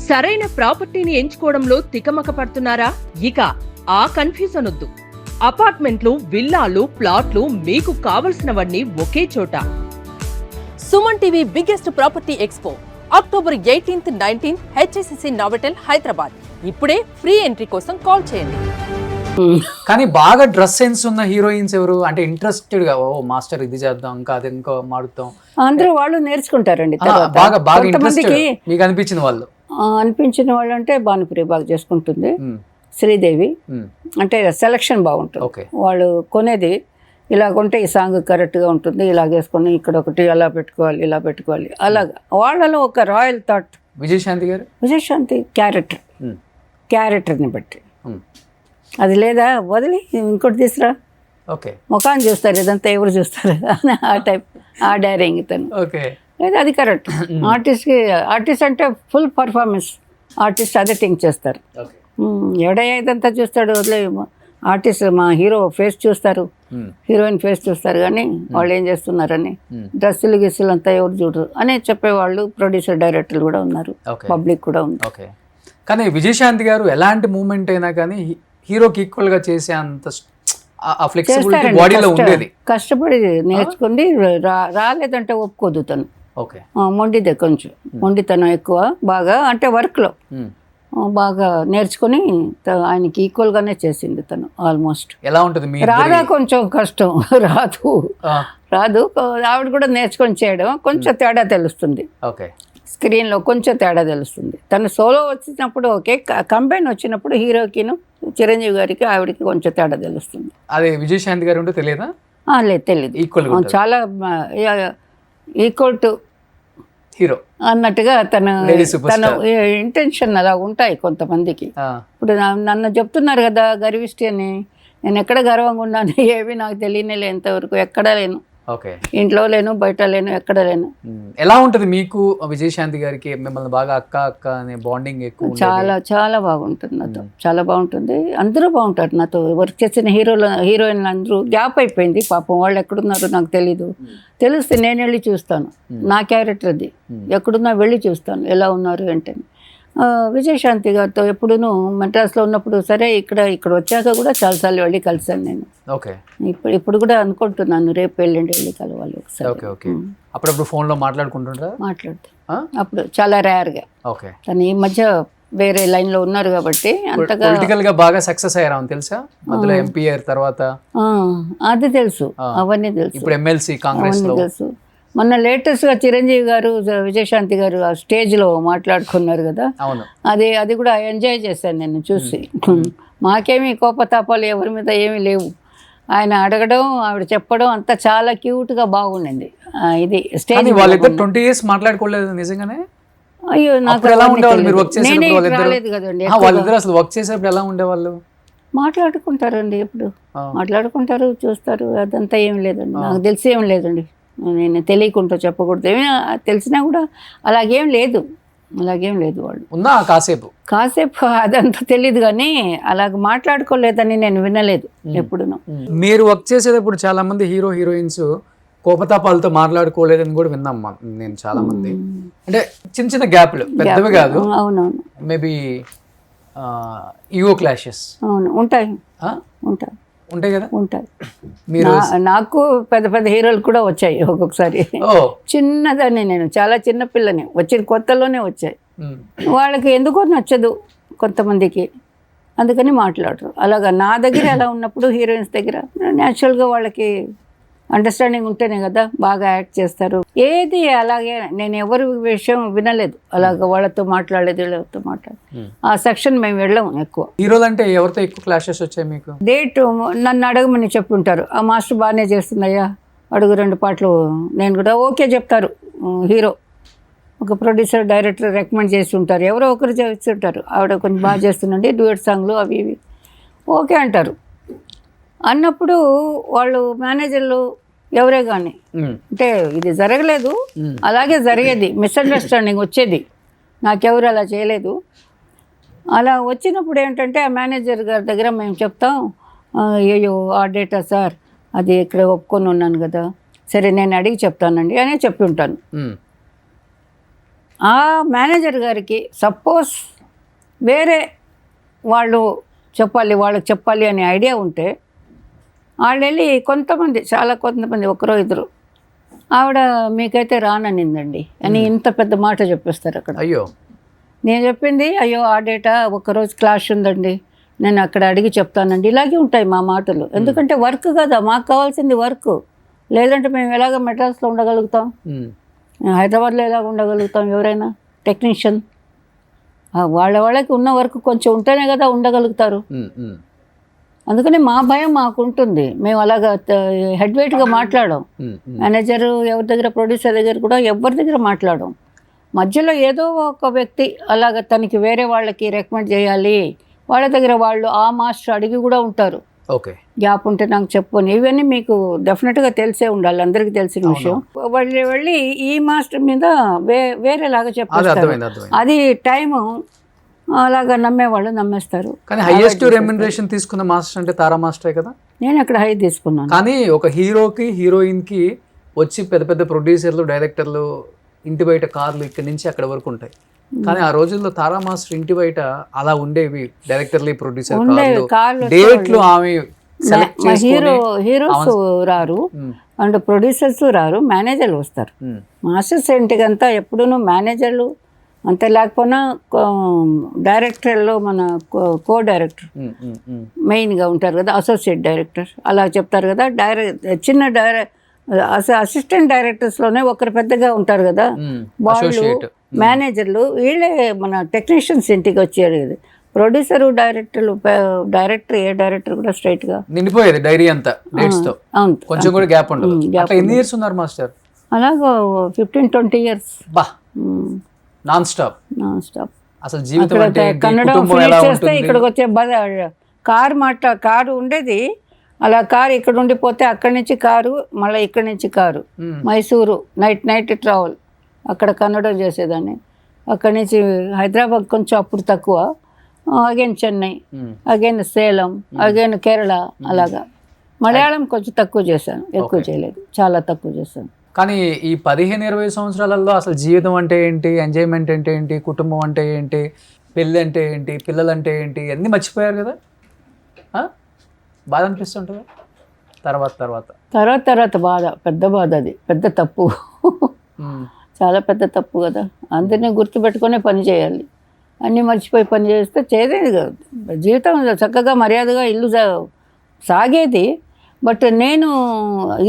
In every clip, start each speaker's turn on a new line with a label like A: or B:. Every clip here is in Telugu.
A: సరైన ప్రాపర్టీని ఎంచుకోవడంలో తికమక పడుతున్నారా? ఇక ఆ కన్ఫ్యూజన్ వద్దు. అపార్ట్మెంట్లు, విల్లాలు, ప్లాట్లు మీకు కావలసినవన్నీ ఒకే చోట. Suman TV biggest property expo October 18th, 19th HSCC నావెటల్ Hyderabad. ఇప్పుడే ఫ్రీ ఎంట్రీ కోసం కాల్ చేయండి.
B: కానీ బాగా డ్రెస్ సెన్స్ ఉన్న హీరోయిన్స్ ఎవరు అంటే ఇంట్రెస్టెడ్ గా, ఓ మాస్టర్ ఇది చేద్దాం, ఇంకా అది ఇంకా మారుతాం,
C: అందరూ వాళ్ళు నేర్చుకుంటారండి.
B: బాగా బాగా ఇంట్రెస్టెడ్ మీకు అనిపించిన వాళ్ళు
C: అంటే భానుప్రియ బాగా చేసుకుంటుంది, శ్రీదేవి అంటే సెలక్షన్ బాగుంటుంది. వాళ్ళు కొనేది ఇలా కొంటే ఈ సాంగ్ కరెక్ట్గా ఉంటుంది, ఇలాగేసుకొని ఇక్కడ ఒకటి అలా పెట్టుకోవాలి, ఇలా పెట్టుకోవాలి, అలాగా వాళ్ళలో ఒక రాయల్ థాట్. విజయశాంతి క్యారెక్టర్ని బట్టి అది లేదా వదిలి ఇంకోటి తీసురా, ముఖాన్ని చూస్తారు, ఇదంతా ఎవరు చూస్తారు ఆ టైప్, ఆ డైరింగ్ తను లేదా అది కరెక్ట్. ఆర్టిస్ట్ అంటే ఫుల్ పర్ఫార్మెన్స్ ఆర్టిస్ట్ అదే థింక్ చేస్తారు. ఎవడయ్యా ఇదంతా చూస్తాడు, వదిలే ఆర్టిస్ట్ మా హీరో ఫేస్ చూస్తారు, హీరోయిన్ ఫేస్ చూస్తారు, కానీ వాళ్ళు ఏం చేస్తున్నారని డ్రెస్సులు గిస్సులు అంతా ఎవరు చూడరు అని చెప్పేవాళ్ళు ప్రొడ్యూసర్ డైరెక్టర్లు కూడా ఉన్నారు, పబ్లిక్ కూడా ఉంది.
B: కానీ విజయశాంతి గారు ఎలాంటి మూమెంట్ అయినా కానీ హీరోకి ఈక్వల్ గా చేసే అంత ఫ్లెక్సిబిలిటీ బాడీలో ఉండేది.
C: కష్టపడి నేర్చుకుంది, రాలేదంటే ఒప్పుకోదు తను. మొండిదే, కొంచెం మొండితనం ఎక్కువ, బాగా అంటే వర్క్లో బాగా నేర్చుకుని ఆయనకి ఈక్వల్ గానే చేసింది తను. ఆల్మోస్ట్
B: ఎలా ఉంటుంది
C: రాదా, కొంచెం కష్టం, రాదు ఆవిడ కూడా నేర్చుకొని చేయడం కొంచెం తేడా తెలుస్తుంది, స్క్రీన్లో కొంచెం తేడా తెలుస్తుంది. తను సోలో వచ్చినప్పుడు ఓకే, కంబైన్ వచ్చినప్పుడు హీరోకిను చిరంజీవి గారికి ఆవిడకి కొంచెం తేడా తెలుస్తుంది.
B: అదే విజయశాంతి గారు ఉంటే తెలియదా?
C: లేదు, తెలియదు, చాలా ఈక్వల్ టు
B: హీరో
C: అన్నట్టుగా తన ఇంటెన్షన్ అలా ఉంటాయి కొంతమందికి. ఇప్పుడు నన్ను చెప్తున్నారు కదా గర్విష్టి అని, నేను ఎక్కడ గర్వంగా ఉన్నాను ఏవి నాకు తెలియనే ఇంతవరకు, ఎక్కడా లేను, ఇంట్లో లేను, బయట లేను, ఎక్కడ లేను.
B: ఎలా ఉంటది మీకు విజయశాంతి గారికి? మిమ్మల్ని బాగా అక్క అక్క అనే బాండింగ్ ఎక్కువ?
C: చాలా చాలా బాగుంటుంది నాతో, చాలా బాగుంటుంది. అందరూ బాగుంటారు నాతో. వర్క్ చేసిన హీరోయిన్లు అందరూ గ్యాప్ అయిపోయింది పాపం, వాళ్ళు ఎక్కడున్నారో నాకు తెలీదు. తెలిస్తే నేను వెళ్ళి చూస్తాను, నా క్యారెక్టర్ అది, ఎక్కడున్నా వెళ్ళి చూస్తాను ఎలా ఉన్నారు ఏంటని. విజయశాంతి గారితో ఎప్పుడును మెడ్రాస్లో ఉన్నప్పుడు సరే, ఇక్కడ వచ్చాక కూడా చాలాసార్లు వెళ్ళి కలిసాను నేను. ఇప్పుడు కూడా అనుకుంటున్నాను రేపు వెళ్ళండి వెళ్ళి కలవాలి ఒకసారి.
B: అప్పుడప్పుడు ఫోన్లో మాట్లాడుతా
C: అప్పుడు చాలా రేర్గా. తను ఈ మధ్య వేరే లైన్ లో ఉన్నారు కాబట్టి అంతగా
B: పొలిటికల్ గా బాగా సక్సెస్ అయ్యారు తెలుసా? మధ్యలో ఎంపీ అయ్యారు, తర్వాత
C: అది తెలుసు, అవన్నీ తెలుసు.
B: ఇప్పుడు ఎమ్మెల్సీ కాంగ్రెస్ లో
C: తెలుసు. మొన్న లేటెస్ట్గా చిరంజీవి గారు విజయశాంతి గారు ఆ స్టేజ్లో మాట్లాడుకున్నారు కదా, అది కూడా ఎంజాయ్ చేశాను నేను చూసి. మాకేమీ కోపతాపాలు ఎవరి మీద ఏమీ లేవు. ఆయన అడగడం, ఆవిడ చెప్పడం అంతా చాలా క్యూట్గా బాగుండింది. ఇది స్టేజ్.
B: వాళ్ళిద్దరు 20 years మాట్లాడుకోలేదు నిజంగానే?
C: అయ్యో, నాకు రాలేదు కదండి.
B: వాళ్ళిద్దరు అసలు వర్క్ చేసేప్పుడు ఎలా ఉండేవాళ్ళు?
C: మాట్లాడుకుంటారండి, ఎప్పుడు మాట్లాడుకుంటారు, చూస్తారు, అదంతా ఏం లేదండి. నాకు తెలిసి ఏం లేదండి, నేను తెలియకుండా చెప్పకూడదు, ఏమైనా తెలిసినా కూడా అలాగేం లేదు వాళ్ళు.
B: ఉన్నా కాసేపు
C: అదంతా తెలియదు, కానీ అలాగ మాట్లాడుకోలేదని నేను వినలేదు ఎప్పుడును.
B: మీరు వర్క్ చేసేటప్పుడు చాలా మంది హీరోయిన్స్ కోపతాపాలతో మాట్లాడుకోలేదని కూడా విన్నామ్మా నేను చాలా మంది. అంటే చిన్న చిన్న గ్యాప్లు, పెద్దవి కాదు.
C: అవునవును,
B: మేబీ ఈగో క్లాషెస్ ఉంటాయి కదా.
C: ఉంటాయి. నాకు పెద్ద పెద్ద హీరోలు కూడా వచ్చాయి ఒక్కొక్కసారి. చిన్నదాన్ని, నేను చాలా చిన్న పిల్లని, వచ్చిన కొత్తలోనే వచ్చాయి. వాళ్ళకి ఎందుకో నచ్చదు కొంతమందికి, అందుకని మాట్లాడరు. అలాగా నా దగ్గర అలా ఉన్నప్పుడు హీరోయిన్స్ దగ్గర న్యాచురల్గా వాళ్ళకి అండర్స్టాండింగ్ ఉంటేనే కదా బాగా యాక్ట్ చేస్తారు. ఏది అలాగే నేను ఎవరి విషయం వినలేదు, అలాగ వాళ్ళతో మాట్లాడలేదు, వీళ్ళతో ఆ సెక్షన్ మేము వెళ్ళాము ఎక్కువ.
B: హీరోలు అంటే ఎవరితో ఎక్కువ క్లాషెస్ వచ్చాయి మీకు?
C: డేట్ నన్ను అడగమని చెప్పుంటారు, ఆ మాస్టర్ బాగానే చేస్తుందయ్యా అడుగు 2 పాటలు, నేను కూడా ఓకే చెప్తారు. హీరో ఒక ప్రొడ్యూసర్ డైరెక్టర్ రికమెండ్ చేసి ఉంటారు, ఎవరో ఒకరు చేస్తుంటారు, ఆవిడ కొంచెం బాగా చేస్తుందండి డ్యూయట్ సాంగ్లు అవి ఇవి, ఓకే అంటారు. అన్నప్పుడు వాళ్ళు మేనేజర్లు ఎవరే కానీ అంటే ఇది జరగలేదు, అలాగే జరిగేది, మిస్అండర్స్టాండింగ్ వచ్చేది, నాకెవరు అలా చేయలేదు. అలా వచ్చినప్పుడు ఏంటంటే ఆ మేనేజర్ గారి దగ్గర మేము చెప్తాం, అయ్యో ఆ డేటా సార్ అది ఇక్కడ ఒప్పుకొని ఉన్నాను కదా, సరే నేను అడిగి చెప్తానండి అని చెప్పి ఉంటాను. ఆ మేనేజర్ గారికి సపోజ్ వేరే వాళ్ళు వాళ్ళకి చెప్పాలి అనే ఐడియా ఉంటే వాళ్ళు వెళ్ళి కొంతమంది ఒకరో ఇద్దరు ఆవిడ మీకైతే రాననిందండి అని ఇంత పెద్ద మాట చెప్పేస్తారు అక్కడ.
B: అయ్యో,
C: నేను చెప్పింది అయ్యో ఆ డేటా ఒకరోజు క్లాష్ ఉందండి, నేను అక్కడ అడిగి చెప్తానండి. ఇలాగే ఉంటాయి మా మాటలు. ఎందుకంటే వర్క్ కదా, మాకు కావాల్సింది వర్క్. లేదంటే మేము ఎలాగ మెడ్రాస్లో ఉండగలుగుతాం, హైదరాబాద్లో ఎలాగ ఉండగలుగుతాం? ఎవరైనా టెక్నీషియన్ వాళ్ళకి ఉన్న వర్క్ కొంచెం ఉంటేనే కదా ఉండగలుగుతారు. అందుకని మా భయం మాకు ఉంటుంది. మేము అలాగా హెడ్ వెయిట్గా మాట్లాడాం. మేనేజర్ ఎవరి దగ్గర, ప్రొడ్యూసర్ దగ్గర కూడా ఎవరి దగ్గర మాట్లాడాం. మధ్యలో ఏదో ఒక వ్యక్తి అలాగ తనకి వేరే వాళ్ళకి రికమెండ్ చేయాలి, వాళ్ళ దగ్గర వాళ్ళు ఆ మాస్టర్ అడిగి కూడా ఉంటారు.
B: ఓకే,
C: గ్యాప్ ఉంటే నాకు చెప్పని. ఇవన్నీ మీకు డెఫినెట్గా తెలిసే ఉండాలి, అందరికీ తెలిసిన విషయం. వాళ్ళు వెళ్ళి ఈ మాస్టర్ మీద వేరేలాగా చెప్పేస్తారు. అది టైము అలాగా నమ్మేస్తారు.
B: కానీ హైయెస్ట్ రెమ్యునరేషన్ తీసుకున్న మాస్టర్ అంటే తారా మాస్టరే కదా.
C: నేను అక్కడ హై తీసుకున్నాను.
B: కానీ ఒక హీరోకి హీరోయిన్కి వచ్చి పెద్ద పెద్ద ప్రొడ్యూసర్లు, డైరెక్టర్లు ఇంటి బయట కార్లు ఇక్కడి నుంచి అక్కడ వరకు ఉంటాయి. కానీ ఆ రోజుల్లో తారా మాస్టర్ ఇంటి బయట అలా ఉండేవి. డైరెక్టర్లు, ప్రొడ్యూసర్ డేట్లు ఆమె
C: హీరోస్ రారు అండ్ ప్రొడ్యూసర్స్ రారు, మేనేజర్లు వస్తారు. మాస్టర్స్ ఇంటికంతా ఎప్పుడూ మేనేజర్లు అంతే, లేకపోయినా డైరెక్టర్లో మన కో డైరెక్టర్ మెయిన్గా ఉంటారు కదా, అసోసియేట్ డైరెక్టర్ అలా చెప్తారు కదా. చిన్న అసిస్టెంట్ డైరెక్టర్స్లోనే ఒకరు పెద్దగా ఉంటారు కదా, వాళ్ళు మేనేజర్లు. వీళ్ళే మన టెక్నీషియన్స్ ఇంటికి వచ్చేది. ప్రొడ్యూసర్ డైరెక్టర్ ఏ డైరెక్టర్ కూడా స్ట్రైట్ గా
B: నిండిపోయేది డైరీ అంతా డేట్స్ తో. కొంచెం కూడా గ్యాప్ ఉండదు. ఎన్ని ఇయర్స్ ఉన్నారు మాస్టర్?
C: అలాగా 15-20 years.
B: బా, నాన్ స్టాప్. అసలు జీవితం అంటే
C: కన్నడ చేస్తే ఇక్కడికి వచ్చే కారు ఉండేది. అలా కారు ఇక్కడ ఉండిపోతే అక్కడి నుంచి కారు, మళ్ళీ ఇక్కడి నుంచి కారు మైసూరు నైట్ ట్రావెల్. అక్కడ కన్నడం చేసేదాన్ని. అక్కడి నుంచి హైదరాబాద్ కొంచెం అప్పుడు తక్కువ, again Chennai, again Salem, again Kerala. అలాగా మలయాళం కొంచెం తక్కువ చేశాను, ఎక్కువ చేయలేదు, చాలా తక్కువ చేశాను.
B: కానీ ఈ 15-20 సంవత్సరాలలో అసలు జీవితం అంటే ఏంటి, ఎంజాయ్మెంట్ అంటే ఏంటి, కుటుంబం అంటే ఏంటి, పెళ్ళి అంటే ఏంటి, పిల్లలు అంటే ఏంటి అన్నీ మర్చిపోయారు కదా. బాధ అనిపిస్తుంటుంది తర్వాత
C: బాధ, పెద్ద బాధ. అది పెద్ద తప్పు, చాలా పెద్ద తప్పు కదా. అందరినీ గుర్తుపెట్టుకునే పని చేయాలి. అన్నీ మర్చిపోయి పని చేస్తే చేసేది కాదు. జీవితం చక్కగా మర్యాదగా ఇల్లు సాగేది. బట్ నేను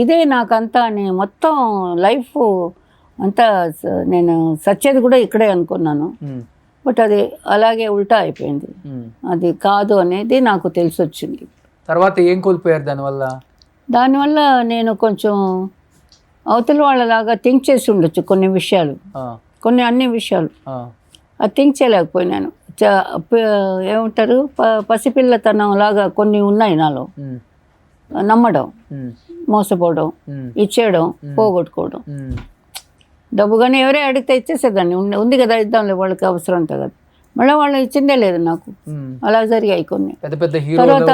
C: ఇదే నాకంతా అని మొత్తం లైఫ్ అంతా నేను సచ్చేది కూడా ఇక్కడే అనుకున్నాను. బట్ అది అలాగే ఉల్టా అయిపోయింది. అది కాదు అనేది నాకు తెలిసి వచ్చింది.
B: తర్వాత ఏం కోల్పోయారు దానివల్ల?
C: నేను కొంచెం అవతల వాళ్ళలాగా థింక్ చేసి ఉండొచ్చు కొన్ని విషయాలు, అన్ని విషయాలు అది థింక్ చేయలేకపోయినాను. ఏమంటారు, పసిపిల్లతనం లాగా కొన్ని ఉన్నాయి నాలో. నమ్మడం, మోసపోవడం, ఇచ్చేయడం, పోగొట్టుకోవడం. డబ్బు కానీ ఎవరే అడిగితే ఇచ్చేసేదాన్ని. ఉంది కదా, ఇద్దాంలే, వాళ్ళకి అవసరం ఉంటుంది కదా. మళ్ళీ వాళ్ళు ఇచ్చిందే లేదు నాకు. అలా జరిగాయి కొన్ని.
B: తర్వాత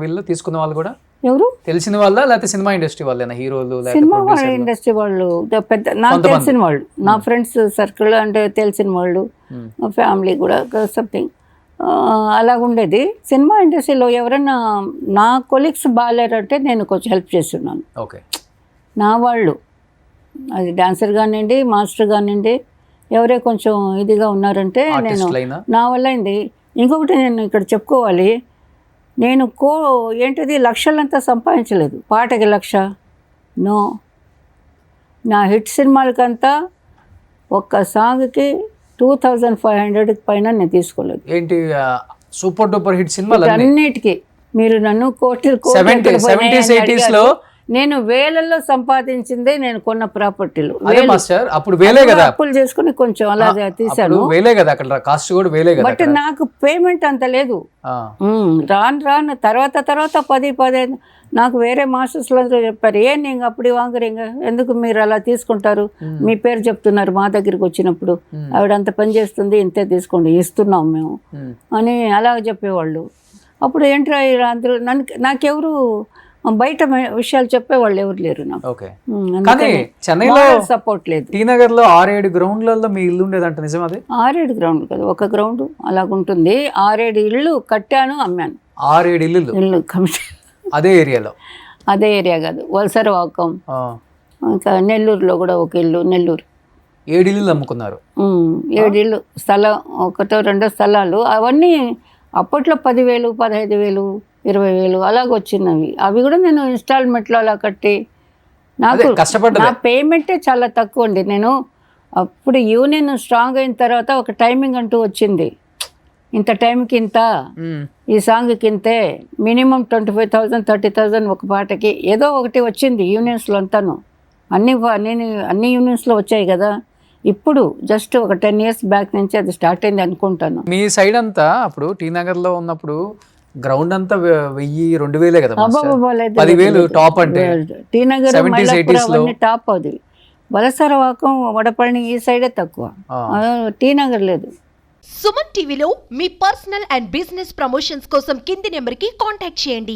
B: వీళ్ళు తీసుకున్న వాళ్ళు కూడా
C: ఎవరు
B: తెలిసిన వాళ్ళ, లేకపోతే సినిమా ఇండస్ట్రీ వాళ్ళేనా హీరోలు?
C: సినిమా ఇండస్ట్రీ వాళ్ళు పెద్ద నాకు తెలిసిన వాళ్ళు, నా ఫ్రెండ్స్ సర్కిల్ అంటే తెలిసిన వాళ్ళు, ఫ్యామిలీ కూడా సంథింగ్ అలాగుండేది. సినిమా ఇండస్ట్రీలో ఎవరైనా నా కొలీగ్స్ బాగాలేరంటే నేను కొంచెం హెల్ప్ చేస్తున్నాను. నా వాళ్ళు, అది డాన్సర్ కానివ్వండి, మాస్టర్ కానివ్వండి, ఎవరే కొంచెం ఇదిగా ఉన్నారంటే నేను నా వల్ల అయింది. ఇంకొకటి నేను ఇక్కడ చెప్పుకోవాలి, నేను ఏంటిది లక్షలంతా సంపాదించలేదు. పాటకి 1,00,000 నో. నా హిట్ సినిమాలకంతా ఒక్క సాంగ్కి 2,500 పైన నేను తీసుకోలేదు.
B: ఏంటి సూపర్ డూపర్ హిట్ సినిమాలు
C: అన్నిటికీ మీరు నన్ను కోట్లు నేను వేలల్లో సంపాదించిందే. నేను కొన్న ప్రాపర్టీలు
B: అప్పుడు వేలే కదా,
C: అప్పులు చేసుకుని కొంచెం అలా తీసాను.
B: వేలే కదా, అక్కడ కాస్ట్ కూడా వేలే కదా.
C: బట్ నాకు పేమెంట్ అంత లేదు. రాను తర్వాత 10-15 నాకు వేరే మాస్టర్స్లో చెప్పారు, నేను అప్పుడు వాంగరింగ ఎందుకు మీరు అలా తీసుకుంటారు, మీ పేరు చెప్తున్నారు మా దగ్గరికి వచ్చినప్పుడు, ఆవిడ అంత పని చేస్తుంది, ఇంతే తీసుకోండి, ఇస్తున్నాం మేము అని అలా చెప్పేవాళ్ళు. అప్పుడు ఏంట్రా అందరూ నాకెవరు బయట విషయాలు చెప్పేవాళ్ళు ఎవరు లేరు నాకు.
B: ఓకే. కానీ చెన్నైలో
C: సపోర్ట్ లేదు.
B: టీ నగర్ లో 6-7 గ్రౌండ్లలో మీ ఇల్లు ఉండేదంట, నిజం అది?
C: 6-7 గ్రౌండ్ కదా, ఒక గ్రౌండ్ అలాగుంటుంది. 6-7 ఇళ్ళు కట్టాను, అమ్మాను.
B: 6-7 ఇల్లు
C: కమిటీ
B: అదే ఏరియాలో?
C: అదే ఏరియా కాదు, వలసరవాకం, ఇంకా నెల్లూరులో కూడా ఒక ఇల్లు. నెల్లూరు
B: 7 ఇల్లు అమ్ముకున్నారు.
C: 7 ఇళ్ళు స్థలం, 1-2 స్థలాలు. అవన్నీ అప్పట్లో 10,000, 15,000, 20,000 అలాగ వచ్చినవి. అవి కూడా నేను ఇన్స్టాల్మెంట్లో అలా కట్టి, నాకు నా పేమెంటే చాలా తక్కువ అండి. నేను అప్పుడు యూనియన్ స్ట్రాంగ్ అయిన తర్వాత ఒక టైమింగ్ అంటూ వచ్చింది. ఇంత టైంకి ఇంత, ఈ సాంగ్కి ఇంతే, మినిమం 25,000, 30,000 ఒక పాటకి ఏదో ఒకటి వచ్చింది యూనియన్స్లో అంతాను. అన్ని యూనియన్స్లో వచ్చాయి కదా. ఇప్పుడు జస్ట్ ఒక 10 years బ్యాక్ నుంచి అది స్టార్ట్ అయింది అనుకుంటాను.
B: మీ సైడ్ అంతా అప్పుడు టీ నగర్లో ఉన్నప్పుడు గ్రౌండ్ అంతా 1,000-2,000 కదా, 10,000 టాప్ అంటే.
C: టీ నగర్ అవన్నీ టాప్. అది వలసరవాకం, వడపల్లి ఈ సైడే తక్కువ, టీ నగర్ లేదు.
D: సుమన్ టీవీలో మీ పర్సనల్ అండ్ బిజినెస్ ప్రమోషన్స్ కోసం కింది నెంబర్కి కాంటాక్ట్ చేయండి.